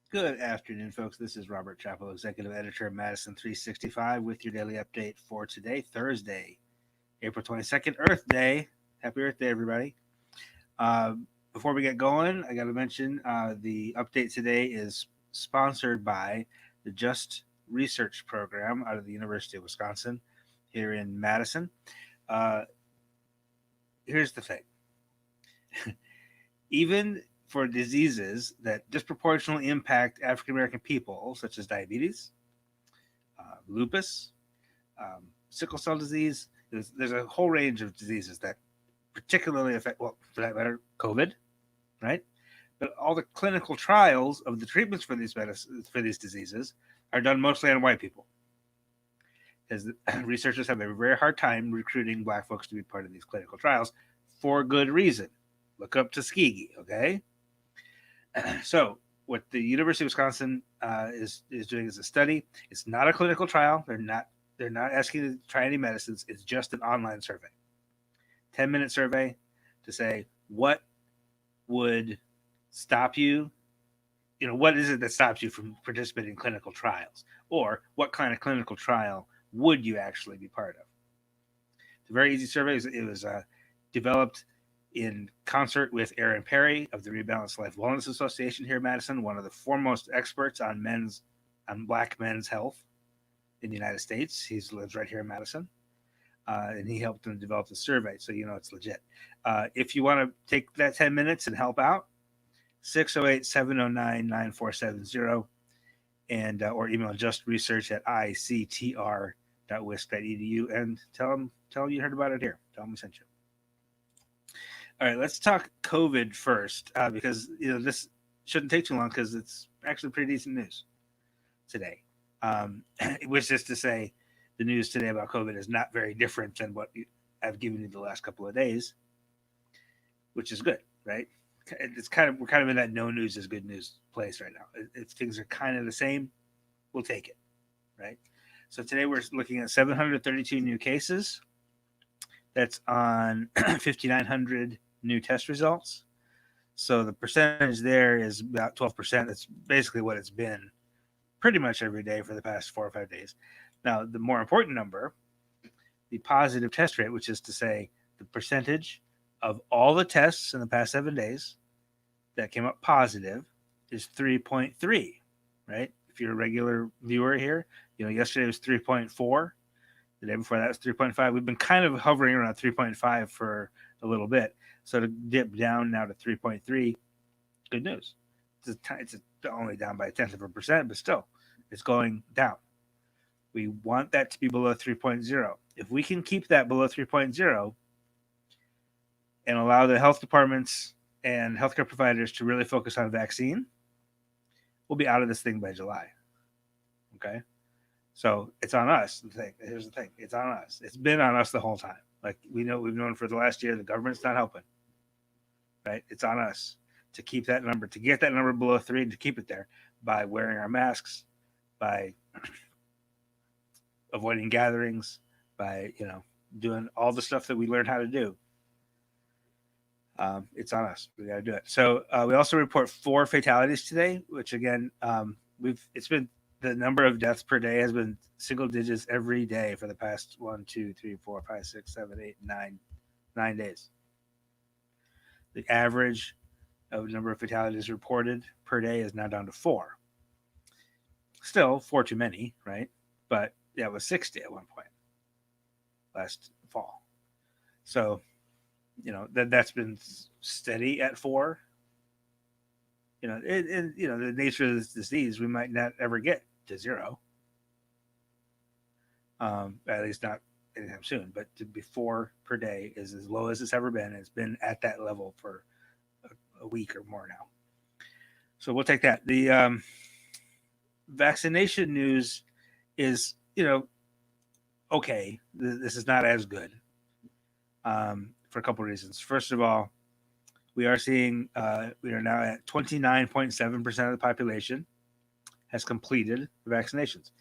Good afternoon, folks. This is Robert Chappell, Executive Editor of Madison365, with your daily update for today, Thursday, April 22nd, Earth Day. Happy Earth Day, everybody. Uh, Before we get going, I got to mention the update today is sponsored by the Just Research Program out of the University of Wisconsin here in Madison. Uh, Here's the thing. Even for diseases that disproportionately impact African American people, such as diabetes, lupus, sickle cell disease. There's a whole range of diseases that particularly affect, well, for that matter, COVID, right? But all the clinical trials of the treatments for these medicines, for these diseases are done mostly on white people, because researchers have a very hard time recruiting black folks to be part of these clinical trials for good reason. Look up Tuskegee, okay? So what the University of Wisconsin is doing is a study. It's not a clinical trial. They're not asking you to try any medicines. It's just an online survey, 10-minute survey to say what would stop you. You know, what is it that stops you from participating in clinical trials, or what kind of clinical trial would you actually be part of? It's a very easy survey. It was developed in concert with Aaron Perry of the Rebalanced Life Wellness Association here in Madison, one of the foremost experts on black men's health in the United States. He lives right here in Madison, and he helped them develop the survey, so you know it's legit. If you want to take that 10 minutes and help out, 608-709-9470, and or email justresearch@ictr.wisc.edu and tell them you heard about it here. Tell them we sent you. All right, let's talk COVID first, because this shouldn't take too long because it's actually pretty decent news today. Which is to say, the news today about COVID is not very different than what I've given you the last couple of days, which is good, right? We're kind of in that no news is good news place right now. If things are kind of the same, we'll take it, right? So today we're looking at 732 new cases. That's on 5,900 new test results. So the percentage there is about 12%. That's basically what it's been pretty much every day for the past 4 or 5 days. Now, the more important number, the positive test rate, which is to say the percentage of all the tests in the past 7 days that came up positive, is 3.3, right? If you're a regular viewer here, yesterday was 3.4. The day before that was 3.5. We've been kind of hovering around 3.5 for a little bit. So to dip down now to 3.3, good news. It's only down by a tenth of a percent, but still, it's going down. We want that to be below 3.0. If we can keep that below 3.0 and allow the health departments and healthcare providers to really focus on vaccine, we'll be out of this thing by July. Okay? So it's on us. Here's the thing. It's on us. It's been on us the whole time. Like we've known for the last year, the government's not helping. Right? It's on us to keep that number, to get that number below 3 and to keep it there by wearing our masks, by avoiding gatherings, by, doing all the stuff that we learned how to do. It's on us. We got to do it. So we also report 4 fatalities today, which again, it's been, the number of deaths per day has been single digits every day for the past 1, 2, 3, 4, 5, 6, 7, 8, 9 days. The average of number of fatalities reported per day is now down to 4. Still 4 too many, right? But it was 60 at one point last fall. So, that's been steady at 4. The nature of this disease, we might not ever get to 0. At least not anytime soon. But to be 4 per day is as low as it's ever been. It's been at that level for a week or more now. So we'll take that. The vaccination news is, okay. This is not as good for a couple of reasons. First of all, we are seeing we are now at 29.7% of the population has completed the vaccinations.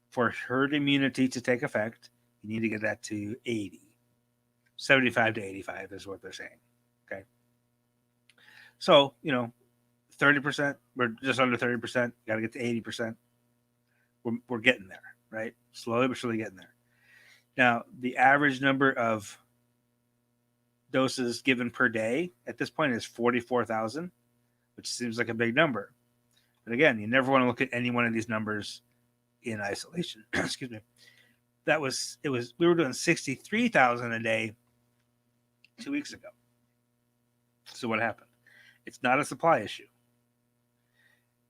For herd immunity to take effect, you need to get that to 80. 75 to 85 is what they're saying. Okay. So, 30%. We're just under 30%. Got to get to 80%. We're getting there, right? Slowly but surely getting there. Now, the average number of doses given per day at this point is 44,000, which seems like a big number. But again, you never want to look at any one of these numbers in isolation. Excuse me. We were doing 63,000 a day 2 weeks ago. So what happened? It's not a supply issue.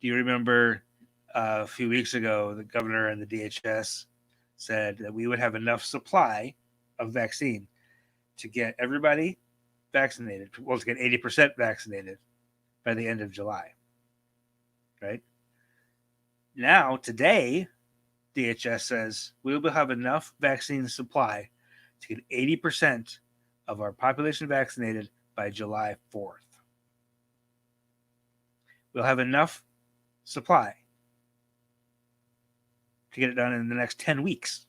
Do you remember a few weeks ago, the governor and the DHS said that we would have enough supply of vaccine to get everybody vaccinated, well, to get 80% vaccinated by the end of July, right? Now, today, DHS says we will have enough vaccine supply to get 80% of our population vaccinated by July 4th. We'll have enough supply to get it done in the next 10 weeks,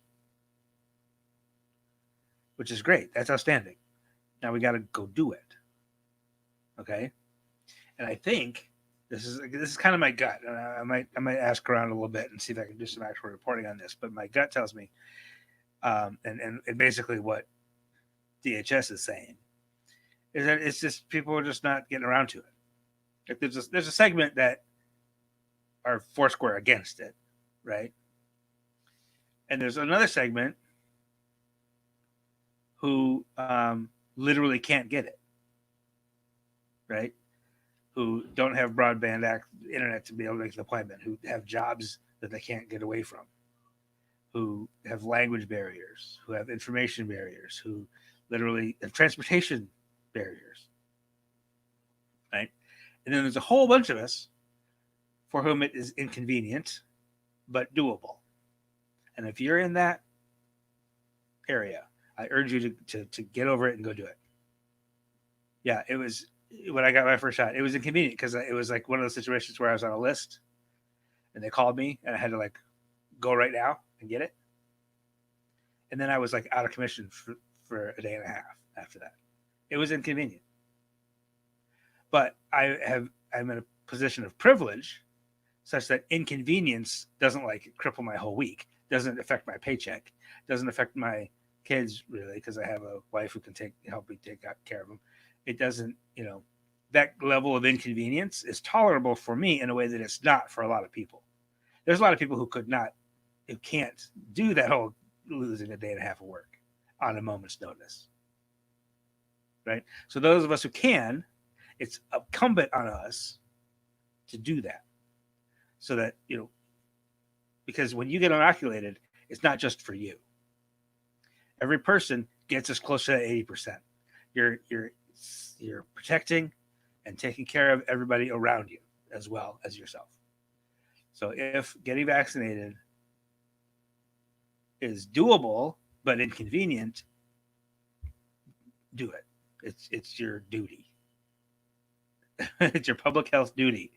which is great. That's outstanding. Now we got to go do it. Okay. And I think this is kind of my gut. I might ask around a little bit and see if I can do some actual reporting on this. But my gut tells me, and basically what DHS is saying is that it's just people are just not getting around to it. Like there's a segment that are foursquare against it, right? And there's another segment who literally can't get it, right? Who don't have broadband internet to be able to make an appointment, who have jobs that they can't get away from, who have language barriers, who have information barriers, who literally have transportation barriers, right? And then there's a whole bunch of us for whom it is inconvenient, but doable. And if you're in that area, I urge you to get over it and go do it. Yeah, it was when I got my first shot. It was inconvenient because it was like one of those situations where I was on a list and they called me and I had to like go right now and get it. And then I was like out of commission for a day and a half after that. It was inconvenient. But I'm in a position of privilege such that inconvenience doesn't like cripple my whole week, doesn't affect my paycheck, doesn't affect my kids really, because I have a wife who can help me take care of them. It doesn't, that level of inconvenience is tolerable for me in a way that it's not for a lot of people. There's a lot of people who can't do that whole losing a day and a half of work on a moment's notice, right? So those of us who can, it's incumbent on us to do that. So that, because when you get inoculated, it's not just for you. Every person gets us close to that 80%. You're protecting and taking care of everybody around you as well as yourself. So if getting vaccinated is doable but inconvenient, do it. It's your duty. It's your public health duty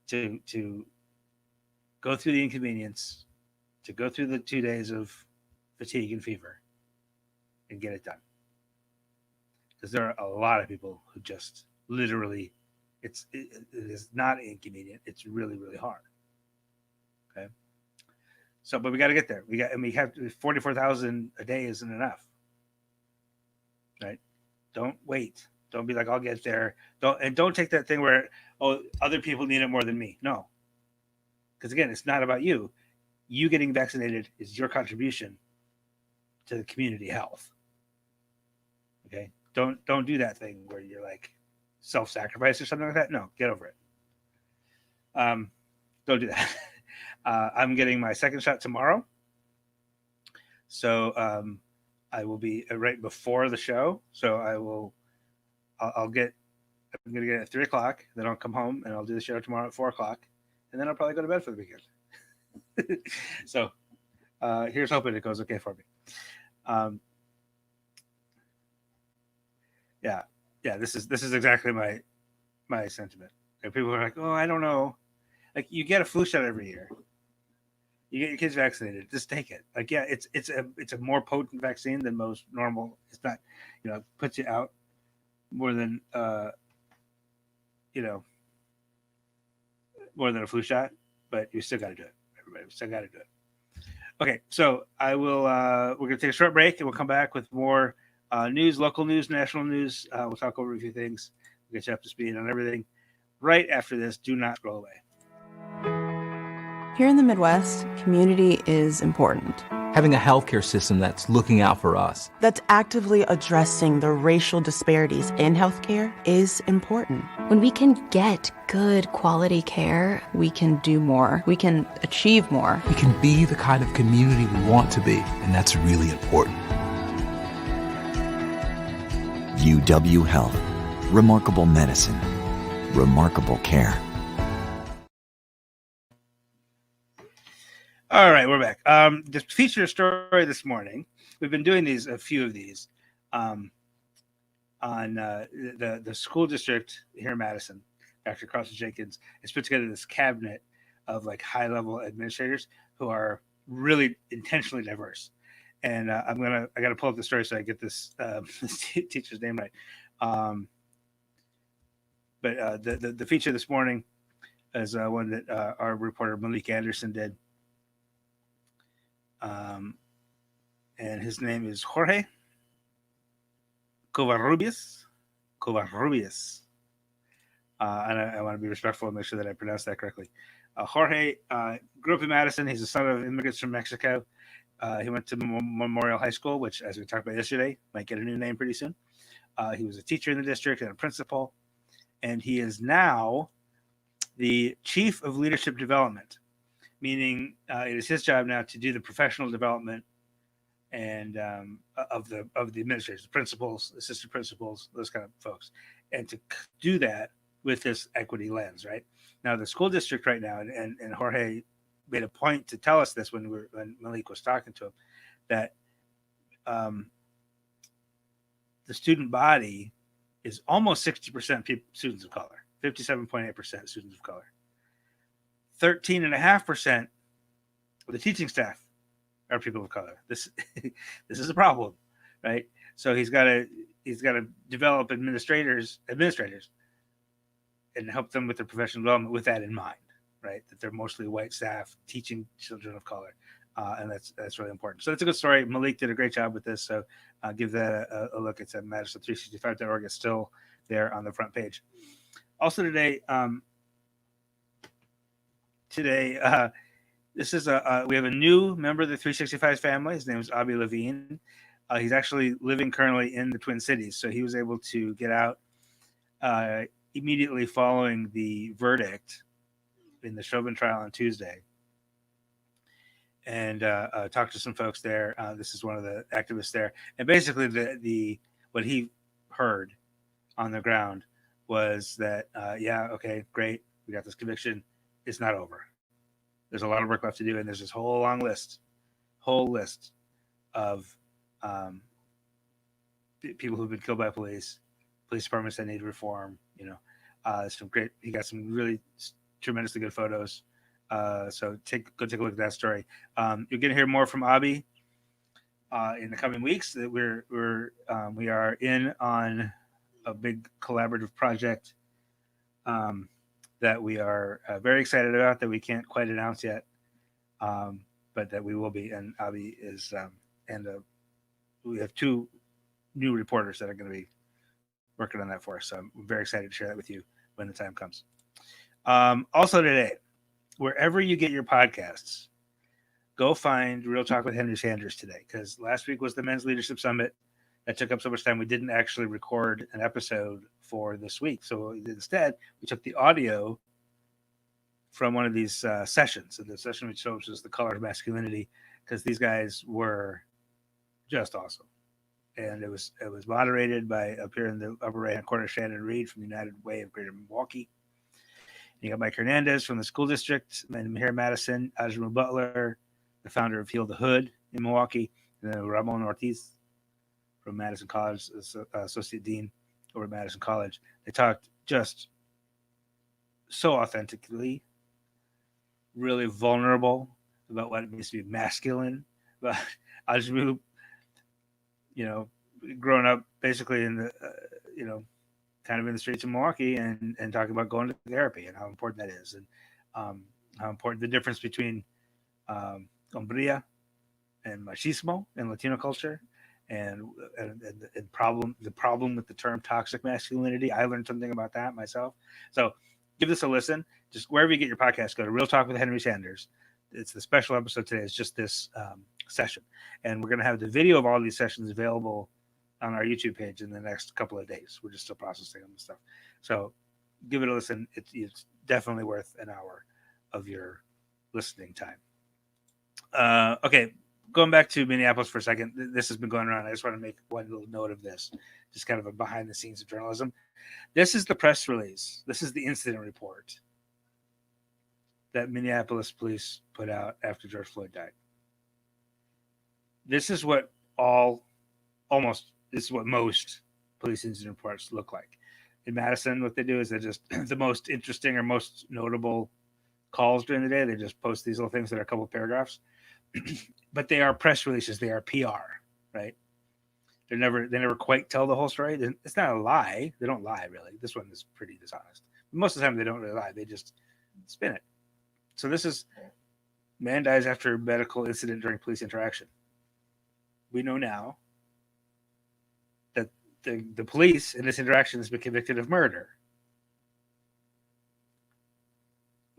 to go through the inconvenience, to go through the 2 days of fatigue and fever and get it done. Because there are a lot of people who just literally, it is not inconvenient. It's really, really hard. Okay. So, but we got to get there. We have 44,000 a day isn't enough. Right. Don't wait. Don't be like, I'll get there. Don't take that thing where, other people need it more than me. No. Because again, it's not about you. You getting vaccinated is your contribution to the community health. Okay. Don't do that thing where you're like self-sacrifice or something like that. No, get over it. Don't do that. I'm getting my second shot tomorrow. So I will be right before the show. So I'm going to get it at 3:00. Then I'll come home and I'll do the show tomorrow at 4:00. And then I'll probably go to bed for the weekend. So here's hoping it goes okay for me. Yeah. This is exactly my sentiment. And people are like, I don't know. Like, you get a flu shot every year. You get your kids vaccinated. Just take it. Like, yeah, it's a more potent vaccine than most normal. It's not, puts you out more than more than a flu shot, but you still got to do it. Everybody, we still got to do it. Okay, so I will. We're gonna take a short break, and we'll come back with more news, local news, national news. We'll talk over a few things. We'll get you up to speed on everything right after this. Do not go away. Here in the Midwest, community is important. Having a healthcare system that's looking out for us, that's actively addressing the racial disparities in healthcare is important. When we can get good quality care, we can do more. We can achieve more. We can be the kind of community we want to be, and that's really important. UW Health. Remarkable medicine. Remarkable care. All right, we're back. The feature story this morning, we've been doing a few of these on the school district here in Madison. Dr. Carlson Jenkins has put together this cabinet of like high-level administrators who are really intentionally diverse. And I got to pull up the story so I get this teacher's name right. But the feature this morning is one that our reporter Malik Anderson did. And his name is Jorge Covarrubias. And I want to be respectful and make sure that I pronounce that correctly. Jorge grew up in Madison. He's the son of immigrants from Mexico. He went to Memorial High School, which, as we talked about yesterday, might get a new name pretty soon. He was a teacher in the district and a principal. And he is now the chief of leadership development, meaning it is his job now to do the professional development and of the administrators, the principals, assistant principals, those kind of folks, and to do that with this equity lens. Right now, the school district right now, and Jorge made a point to tell us this when Malik was talking to him, that the student body is almost 60% students of color, 57.8% students of color. 13.5% of the teaching staff are people of color. This is a problem, right? So he's got to develop administrators and help them with their professional development with that in mind, right? That they're mostly white staff teaching children of color, and that's really important. So it's a good story. Malik did a great job with this. So give that a look. It's at Madison365.org. It's still there on the front page. Also today. This is we have a new member of the 365 family. His name is Abi Levine. He's actually living currently in the Twin Cities, so he was able to get out immediately following the verdict in the Chauvin trial on Tuesday, and talk to some folks there. This is one of the activists there, and basically the what he heard on the ground was that yeah, okay, great, we got this conviction. It's not over. There's a lot of work left to do, and there's this whole list of people who've been killed by police departments that need reform. Some great. He got some really tremendously good photos. So go take a look at that story. You're going to hear more from Abi in the coming weeks. That we are in on a big collaborative project. That we are very excited about, that we can't quite announce yet, but that we will be. And Abi is, we have two new reporters that are going to be working on that for us. So I'm very excited to share that with you when the time comes. Also today, wherever you get your podcasts, go find Real Talk with Henry Sanders today, because last week was the Men's Leadership Summit. That took up so much time, we didn't actually record an episode for this week. So instead, we took the audio from one of these sessions. And the session we chose was The Color of Masculinity, because these guys were just awesome. And it was moderated by, up here in the upper right-hand corner, Shannon Reed from the United Way of Greater Milwaukee. And you got Mike Hernandez from the school district, and here in Madison, Ajamu Butler, the founder of Heal the Hood in Milwaukee, and then Ramon Ortiz from Madison College, Associate Dean over at Madison College. They talked just so authentically, really vulnerable about what it means to be masculine. But Ajmu, growing up basically in the, kind of in the streets of Milwaukee and talking about going to therapy and how important that is. And how important the difference between hombría and machismo in Latino culture, and the problem with the term toxic masculinity. I learned something about that myself. So give this a listen. Just wherever you get your podcast, go to Real Talk with Henry Sanders. It's the special episode today. It's just this session, and we're going to have the video of all these sessions available on our YouTube page in the next couple of days. We're just still processing them and stuff. So give it a listen. It's definitely worth an hour of your listening time. Okay, going back to Minneapolis for a second. This has been going around. I just want to make one little note of this, just kind of a behind the scenes of journalism. This is the press release. This is the incident report that Minneapolis police put out after George Floyd died. This is what most police incident reports look like. In Madison, what they do is they just the most interesting or most notable calls during the day. They just post these little things that are a couple of paragraphs, but they are press releases. They are PR, right? They never quite tell the whole story. It's not a lie. They don't lie really. This one is pretty dishonest. Most of the time, they don't really lie. They just spin it. So this is man dies after medical incident during police interaction. We know now that the police in this interaction has been convicted of murder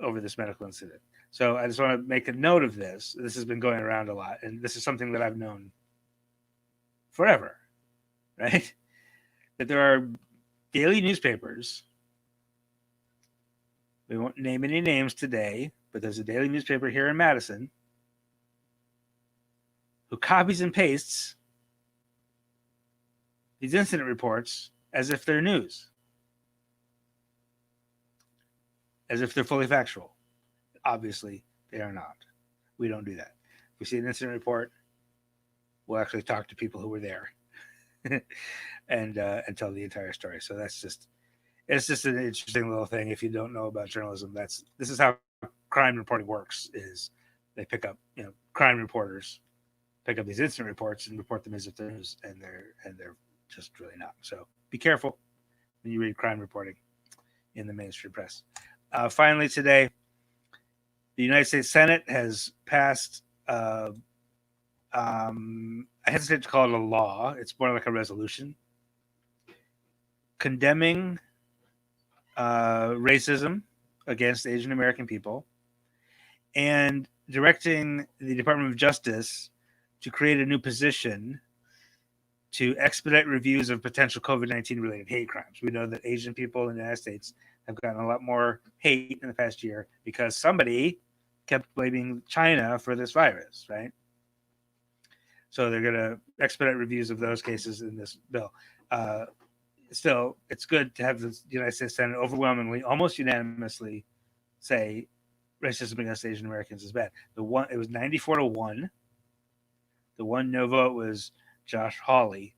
over this medical incident. So I just want to make a note of this. This has been going around a lot, and this is something that I've known forever, right? That there are daily newspapers. We won't name any names today, but there's a daily newspaper here in Madison who copies and pastes these incident reports as if they're news, as if they're fully factual. Obviously, they are not. We don't do that. If we see an incident report, we'll actually talk to people who were there and tell the entire story. So it's just an interesting little thing. If you don't know about journalism, this is how crime reporting works. Is they pick up, crime reporters pick up these incident reports and report them as if they're news, and they're just really not. So be careful when you read crime reporting in the mainstream press. Finally, today, the United States Senate has passed. I hesitate to call it a law. It's more like a resolution condemning racism against Asian American people and directing the Department of Justice to create a new position to expedite reviews of potential COVID-19 related hate crimes. We know that Asian people in the United States have gotten a lot more hate in the past year because somebody kept blaming China for this virus, right? So they're going to expedite reviews of those cases in this bill. Still, it's good to have the United States Senate overwhelmingly, almost unanimously say racism against Asian Americans is bad. It was 94-1. The one no vote was Josh Hawley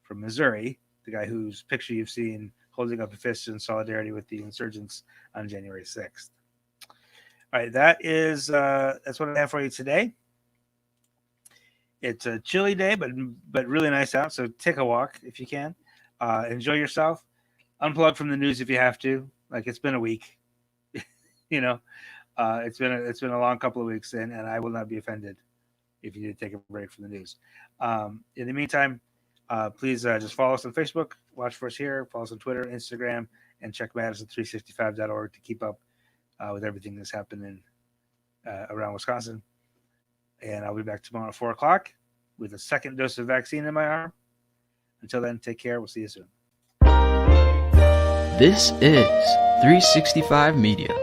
from Missouri, the guy whose picture you've seen holding up a fist in solidarity with the insurgents on January 6th. All right, that's what I have for you today. It's a chilly day, but really nice out. So take a walk if you can. Enjoy yourself. Unplug from the news if you have to. Like, it's been a week. It's been a long couple of weeks, and I will not be offended if you need to take a break from the news. In the meantime, please just follow us on Facebook, watch for us here, follow us on Twitter, Instagram, and check Madison365.org to keep up with everything that's happening around Wisconsin. And I'll be back tomorrow at 4 o'clock with a second dose of vaccine in my arm. Until then, take care. We'll see you soon. This is 365 Media.